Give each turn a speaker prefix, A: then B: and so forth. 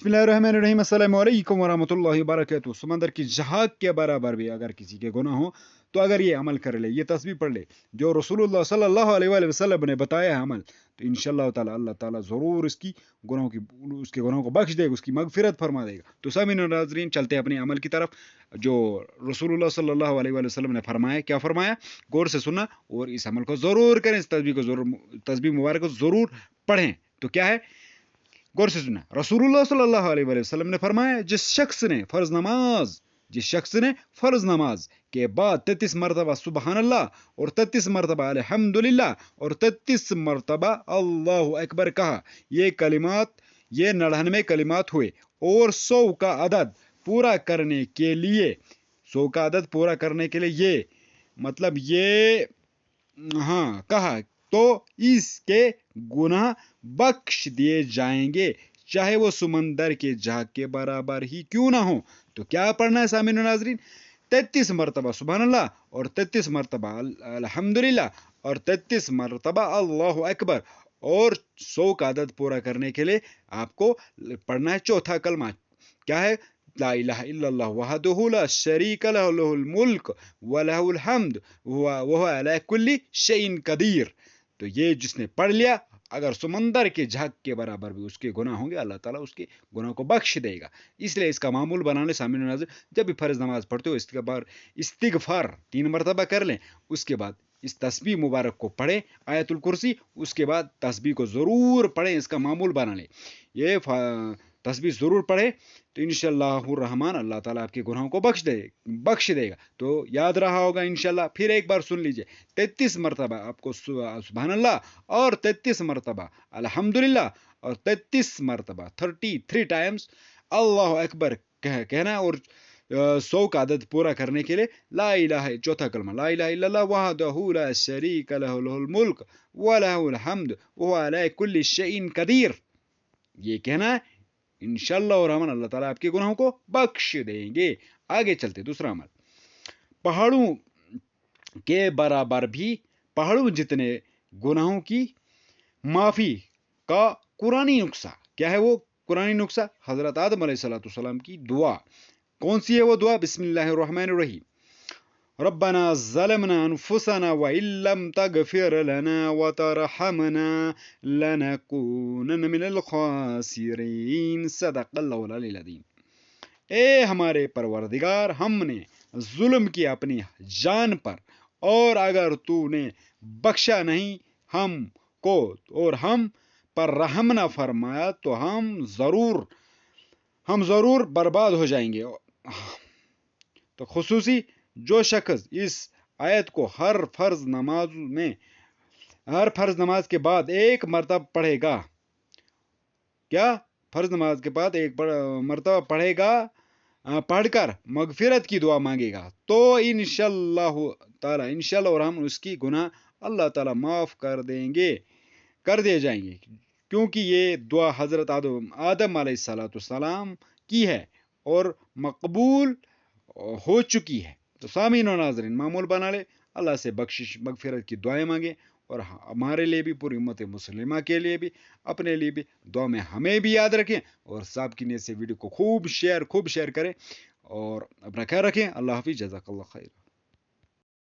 A: बिस्मिल्लाहिर्रहमानिर्रहीम, अस्सलाम वालेकुम वरहमतुल्लाहि वबरकातुहू। समंदर की जहाज के बराबर भी अगर किसी के गुनाह हो तो अगर ये अमल कर ले, ये तस्बीह पढ़ ले जो रसूलुल्लाह सल्लल्लाहु अलैहि वसल्लम ने बताया है अमल, तो इंशाअल्लाह ताला अल्लाह ताला ज़रूर उसके गुनाहों को बख्श देगा, उसकी मगफिरत फरमा देगा। तो सामीन और नाज़रीन, चलते हैं अपने अमल की तरफ जो रसूलुल्लाह सल्लल्लाहु अलैहि वसल्लम ने फरमाया। क्या फरमाया, गौर से सुनना और इस अमल को ज़रूर करें, इस तस्बीह मुबारक को ज़रूर पढ़ें। तो क्या है, गौर से सुनना। रसूलुल्लाह सल्लल्लाहु अलैहि वसल्लम ने फरमाया, जिस शख्स ने फर्ज नमाज के बाद 33 मरतबा सुबहानल्लाह और 33 मरतबा अल्हम्दुलिल्लाह और 33 मरतबा अल्लाहु अकबर कहा, ये 99 कलिमात हुए और 100 का अदद पूरा करने के लिए ये मतलब ये हाँ कहा, तो इसके गुनाह बख्श दिए जाएंगे, चाहे वो समंदर के जहाज के बराबर ही क्यों ना हो। तो क्या पढ़ना है सामीन और नाज़रीन, 33 मरतबा सुबहानल्लाह और 33 मरतबा अल्हम्दुलिल्लाह और 33 मरतबा अल्लाहु अकबर, और 100 का अदद पूरा करने के लिए आपको पढ़ना है चौथा कलमा। क्या है, ला इलाहा इल्लल्लाह वहदहु ला शरीका लहु लहुल मुल्क व लहुल हम्द वहुव अला कुल्ली शैइन कदीर। तो ये जिसने पढ़ लिया, अगर समंदर के जहाज के बराबर भी उसके गुनाह होंगे, अल्लाह ताला उसके गुनाह को बख्श देगा। इसलिए इसका मामूल बना ले सामीन नाज़रीन, जब भी फर्ज नमाज पढ़ते हो इसके बाद इस्तिगफार 3 मरतबा कर लें, उसके बाद इस तस्बीह मुबारक को पढ़ें, आयतुल कुर्सी, उसके बाद तस्बीह को ज़रूर पढ़ें, इसका मामूल बना लें। ये तस्बीह ज़रूर पढ़े तो इंशाअल्लाहुर रहमान अल्लाह ताला आपके गुनाहों को बख्श देगा। तो याद रहा होगा इंशाअल्लाह, फिर एक बार सुन लीजिए, 33 मरतबा आपको सुबहानल्लाह और 33 मरतबा अल्हम्दुलिल्लाह और 33 मरतबा 33 टाइम्स अल्लाह अकबर कहना है, और 100 का अदद पूरा करने के लिए ला इलाहा, चौथा कलमा, ला इलाहा इल्लल्लाह वहदहु ला शरीका लहु लहुल मुल्क व लहुल हम्द वहुव अला कुल्ली शैइन कदीर, ये कहना है। इंशाअल्लाह और रहमान अल्लाह ताला आपके गुनाहों को बख्श देंगे। आगे चलते दूसरा अमल, पहाड़ों के बराबर भी पहाड़ों जितने गुनाहों की माफी का कुरानी नुस्खा। क्या है वो कुरानी नुस्खा, हजरत आदम अलैहिस्सलाम की दुआ। कौन सी है वो दुआ, बिस्मिल्लाहिर्रहमानिर्रहीम, रब्बना ज़लमना अनफुसना व इल्लम तगफिर लना व तरहमना लनकूनन मिनल खासिरीन, सदक़ल्लाहुल अलील अज़ीम। ए हमारे परवरदिगार, हमने जुल्म किया अपनी जान पर, और अगर तूने बख्शा नहीं हमको और हम पर रहम ना फरमाया तो हम ज़रूर बर्बाद हो जाएंगे। तो खुसूसी जो शख्स इस आयत को हर फर्ज नमाज के बाद एक मरतबा पढ़ेगा, क्या फर्ज नमाज के बाद एक मरतबा पढ़ेगा, पढ़कर मगफिरत की दुआ मांगेगा, तो इंशाअल्लाह और हम उसकी गुनाह अल्लाह ताला माफ़ कर दिए जाएंगे, क्योंकि ये दुआ हज़रत आदम अलैहिस्सलाम की है और मकबूल हो चुकी है। तो सामीन और नाज़रीन, मामूल बना ले, अल्लाह से बख्शिश मगफिरत की दुआएं मांगे, और हमारे लिए भी, पूरी उम्मत मुस्लिमा के लिए भी, अपने लिए भी दुआ में हमें भी याद रखें, और साहब की नीयत से वीडियो को खूब शेयर करें, और अपना ख्याल रखें। अल्लाह हाफिज़, जज़ाकल्लाह खैर।